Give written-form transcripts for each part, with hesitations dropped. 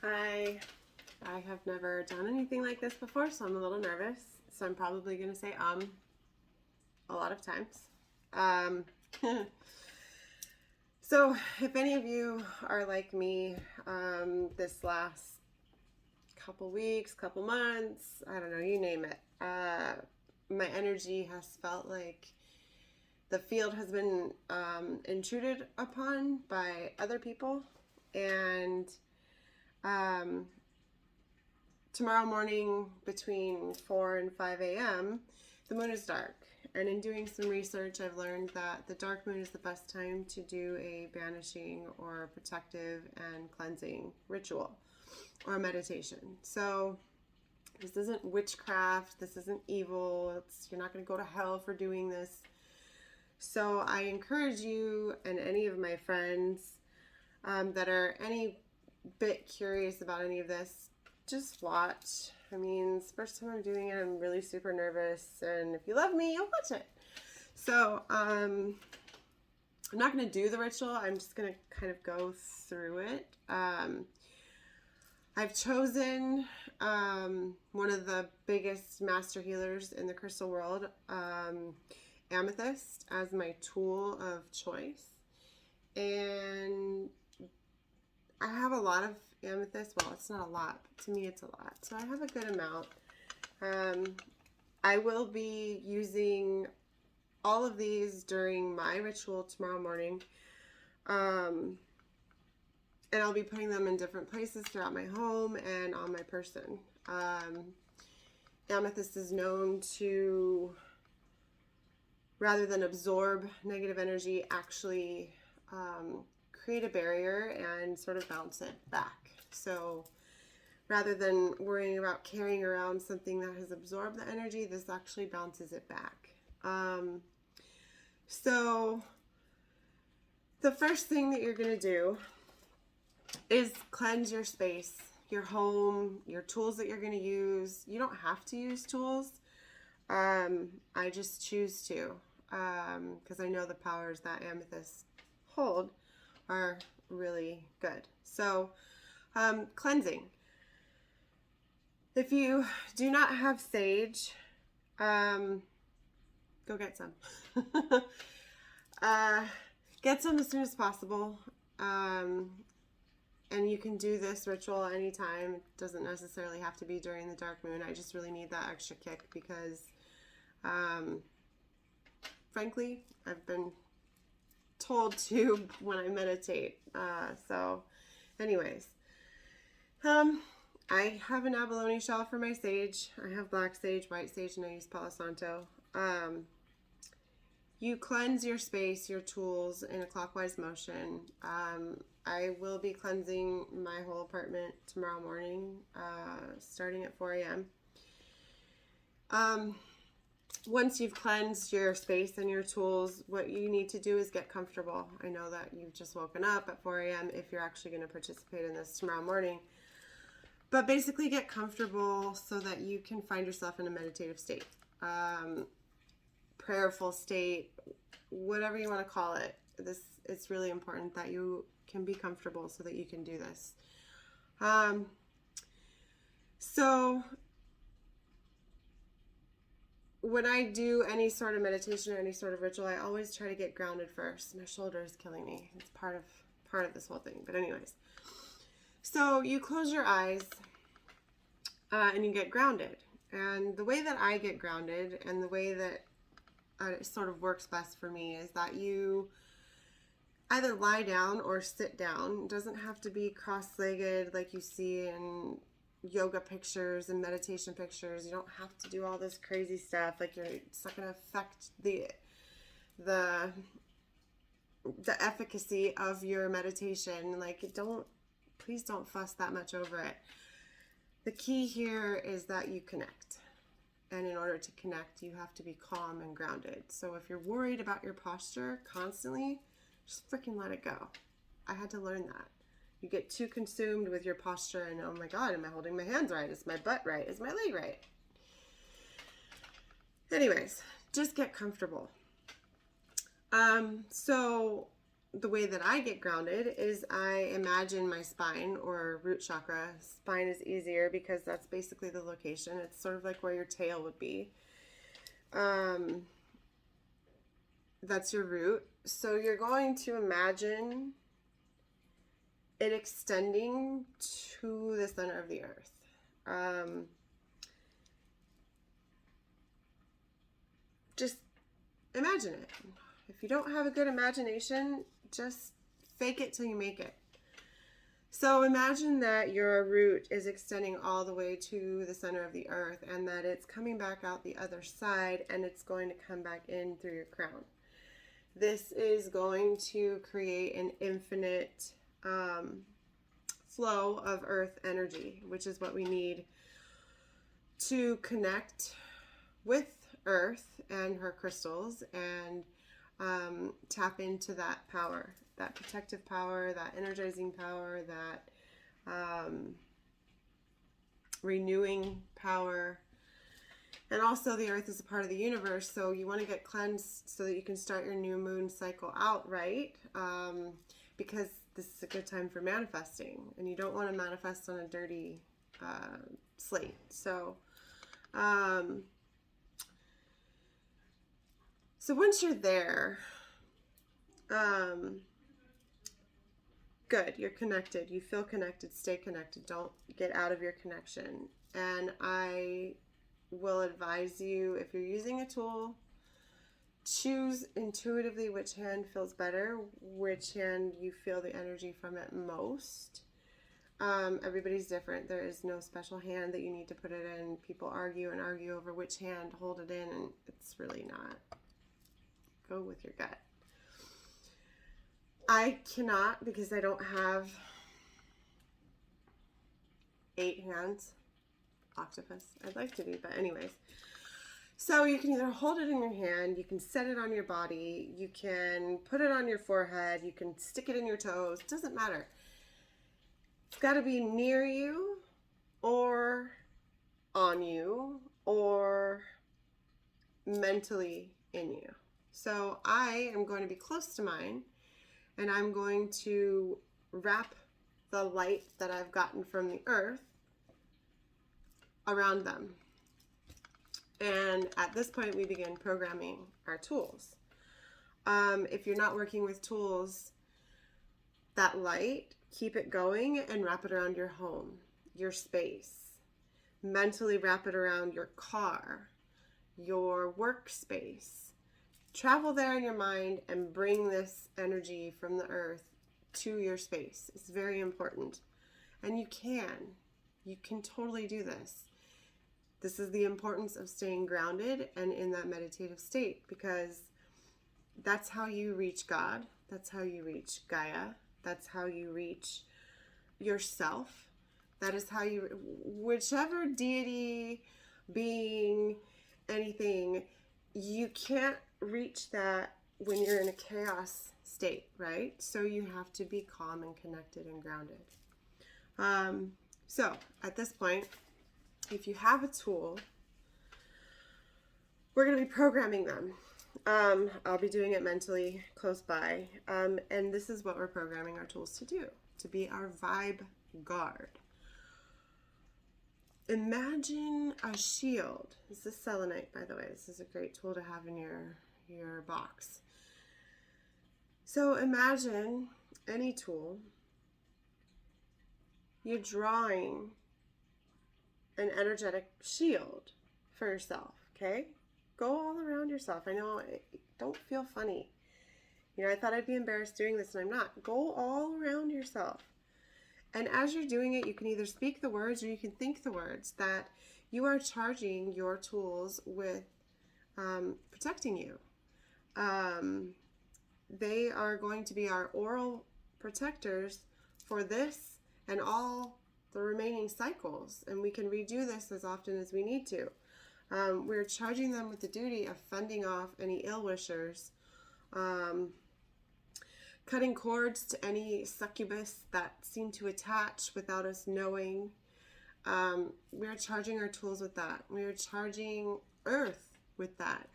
I have never done anything like this before, so I'm a little nervous. So I'm probably going to say a lot of times. Um, so if any of you are like me, this last couple weeks, couple months, I don't know, you name it, my energy has felt like the field has been intruded upon by other people. And tomorrow morning between 4 and 5 a.m., the moon is dark. And in doing some research, I've learned that the dark moon is the best time to do a banishing or protective and cleansing ritual or meditation. So this isn't witchcraft. This isn't evil. You're not going to go to hell for doing this. So I encourage you and any of my friends that are any bit curious about any of this, just watch. I mean, it's the first time I'm doing it. I'm really super nervous, and if you love me, you'll watch it. So I'm not going to do the ritual. I'm just going to kind of go through it. I've chosen one of the biggest master healers in the crystal world, Amethyst, as my tool of choice. And I have a lot of amethyst. Well, it's not a lot, but to me it's a lot. So I have a good amount. I will be using all of these during my ritual tomorrow morning. And I'll be putting them in different places throughout my home and on my person. Amethyst is known to, rather than absorb negative energy, actually create a barrier and sort of bounce it back. So rather than worrying about carrying around something that has absorbed the energy, this actually bounces it back. So the first thing that you're going to do is cleanse your space, your home, your tools that you're going to use. You don't have to use tools. I just choose to because I know the powers that amethysts hold are really good. So cleansing. If you do not have sage, go get some. Get some as soon as possible. And you can do this ritual anytime. It doesn't necessarily have to be during the dark moon. I just really need that extra kick because, frankly, I've been told to when I meditate. So anyways, I have an abalone shell for my sage. I have black sage, white sage, and I use Palo Santo. You cleanse your space, your tools in a clockwise motion. I will be cleansing my whole apartment tomorrow morning, starting at 4 a.m. Once you've cleansed your space and your tools, what you need to do is get comfortable. I know that you've just woken up at 4 a.m. if you're actually going to participate in this tomorrow morning. But basically get comfortable so that you can find yourself in a meditative state, prayerful state, whatever you want to call it. It's really important that you can be comfortable so that you can do this. So when I do any sort of meditation or any sort of ritual, I always try to get grounded first. My shoulder is killing me. It's part of this whole thing. But anyways, so you close your eyes and you get grounded. And the way that I get grounded and the way that it sort of works best for me is that you either lie down or sit down. It doesn't have to be cross-legged like you see in yoga pictures and meditation pictures. You don't have to do all this crazy stuff. Like it's not going to affect the efficacy of your meditation. Like please don't fuss that much over it. The key here is that you connect. And in order to connect, you have to be calm and grounded. So if you're worried about your posture constantly, just freaking let it go. I had to learn that. You get too consumed with your posture and, oh my God, am I holding my hands right? Is my butt right? Is my leg right? Anyways, just get comfortable. So the way that I get grounded is I imagine my spine or root chakra. Spine is easier because that's basically the location. It's sort of like where your tail would be. That's your root. So you're going to imagine it extending to the center of the earth. Just imagine it. If you don't have a good imagination, just fake it till you make it. So imagine that your root is extending all the way to the center of the earth and that it's coming back out the other side and it's going to come back in through your crown. This is going to create an infinite flow of earth energy, which is what we need to connect with earth and her crystals and tap into that power, that protective power, that energizing power, that renewing power. And also the earth is a part of the universe, so you want to get cleansed so that you can start your new moon cycle out right, because this is a good time for manifesting, and you don't want to manifest on a dirty slate. So once you're there, good, you're connected, you feel connected, stay connected, don't get out of your connection. And I will advise you, if you're using a tool, choose intuitively which hand feels better, which hand you feel the energy from it most. Everybody's different. There is no special hand that you need to put it in. People argue and argue over which hand to hold it in, and it's really not. Go with your gut. I cannot, because I don't have 8 hands. Octopus. I'd like to be, but anyways. So you can either hold it in your hand, you can set it on your body, you can put it on your forehead, you can stick it in your toes. It doesn't matter. It's got to be near you or on you or mentally in you. So I am going to be close to mine, and I'm going to wrap the light that I've gotten from the earth around them. And at this point, we begin programming our tools. If you're not working with tools, that light, keep it going and wrap it around your home, your space. Mentally wrap it around your car, your workspace. Travel there in your mind and bring this energy from the earth to your space. It's very important. And you can totally do this. This is the importance of staying grounded and in that meditative state, because that's how you reach God. That's how you reach Gaia. That's how you reach yourself. That is how you, whichever deity, being, anything, you can't reach that when you're in a chaos state, right? So you have to be calm and connected and grounded. So at this point, if you have a tool, we're going to be programming them. I'll be doing it mentally close by. And this is what we're programming our tools to do, to be our vibe guard. Imagine a shield. This is selenite, by the way. This is a great tool to have in your box. So imagine any tool. You're drawing an energetic shield for yourself, okay? Go all around yourself. I know, don't feel funny. You know, I thought I'd be embarrassed doing this, and I'm not. Go all around yourself. And as you're doing it, you can either speak the words or you can think the words, that you are charging your tools with protecting you. They are going to be our oral protectors for this and all the remaining cycles, and we can redo this as often as we need to. We're charging them with the duty of fending off any ill-wishers, cutting cords to any succubus that seem to attach without us knowing. We're charging our tools with that. We're charging earth with that.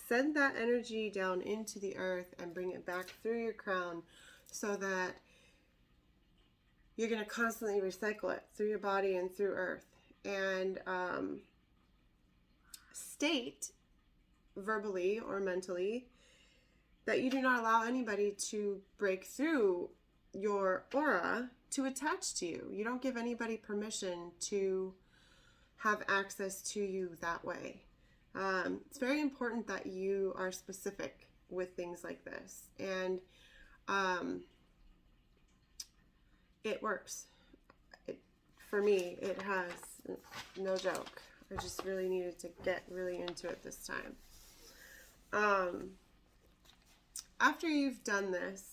Send that energy down into the earth and bring it back through your crown so that you're going to constantly recycle it through your body and through earth. And state verbally or mentally that you do not allow anybody to break through your aura to attach to you. You don't give anybody permission to have access to you that way. It's very important that you are specific with things like this. And it works. For me, it has, no joke. I just really needed to get really into it this time. After you've done this,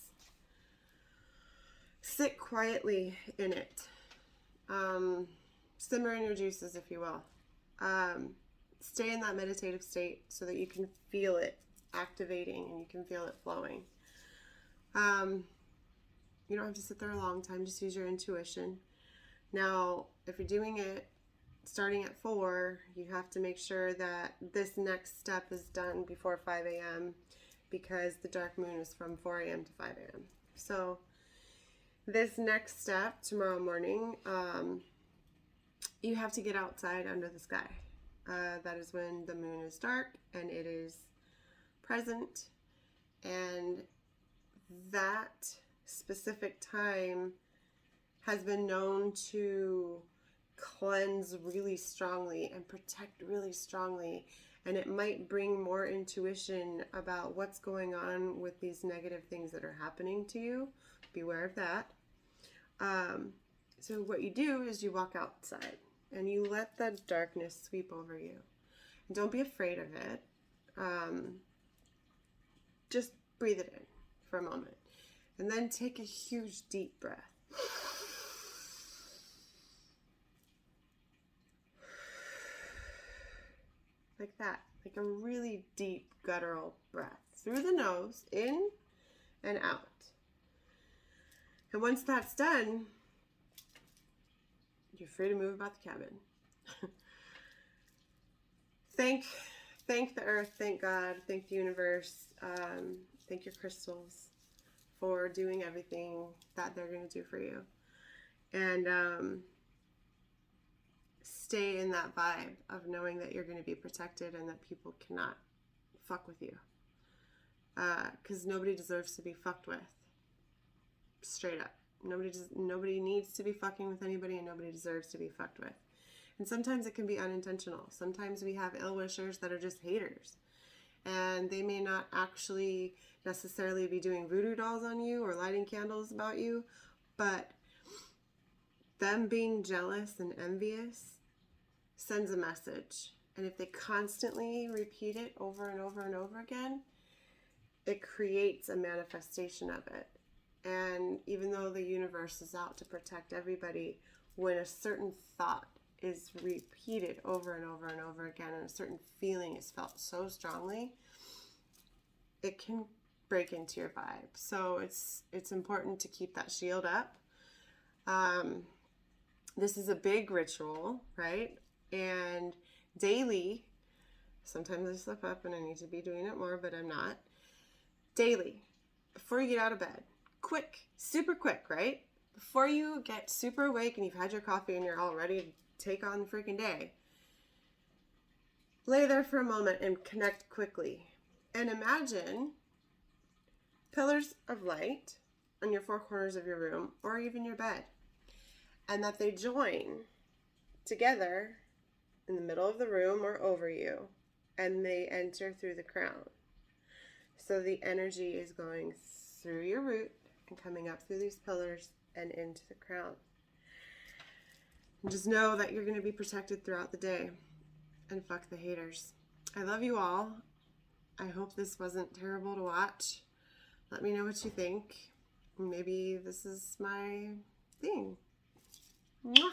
sit quietly in it. Simmer in your juices, if you will. Stay in that meditative state so that you can feel it activating and you can feel it flowing. You don't have to sit there a long time, just use your intuition. Now, if you're doing it starting at 4, you have to make sure that this next step is done before 5 a.m. because the dark moon is from 4 a.m. to 5 a.m. So this next step tomorrow morning, you have to get outside under the sky. That is when the moon is dark and it is present, and that specific time has been known to cleanse really strongly and protect really strongly, and it might bring more intuition about what's going on with these negative things that are happening to you. Beware of that. So what you do is you walk outside and you let the darkness sweep over you. And don't be afraid of it. Just breathe it in for a moment. And then take a huge deep breath. Like that. Like a really deep guttural breath. Through the nose, in and out. And once that's done, you're free to move about the cabin. Thank the earth, thank God, thank the universe, thank your crystals for doing everything that they're going to do for you. And stay in that vibe of knowing that you're going to be protected and that people cannot fuck with you. Because nobody deserves to be fucked with. Straight up. Nobody needs to be fucking with anybody, and nobody deserves to be fucked with. And sometimes it can be unintentional. Sometimes we have ill-wishers that are just haters. And they may not actually necessarily be doing voodoo dolls on you or lighting candles about you, but them being jealous and envious sends a message. And if they constantly repeat it over and over and over again, it creates a manifestation of it. And even though the universe is out to protect everybody, when a certain thought is repeated over and over and over again, and a certain feeling is felt so strongly, it can break into your vibe. So it's important to keep that shield up. This is a big ritual, right? And daily, sometimes I slip up and I need to be doing it more, but I'm not. Daily, before you get out of bed, quick, super quick, right? Before you get super awake and you've had your coffee and you're all ready to take on the freaking day, lay there for a moment and connect quickly. And imagine pillars of light on your 4 corners of your room or even your bed, and that they join together in the middle of the room or over you, and they enter through the crown. So the energy is going through your root and coming up through these pillars and into the crown. And just know that you're going to be protected throughout the day. And fuck the haters. I love you all. I hope this wasn't terrible to watch. Let me know what you think. Maybe this is my thing. Mwah.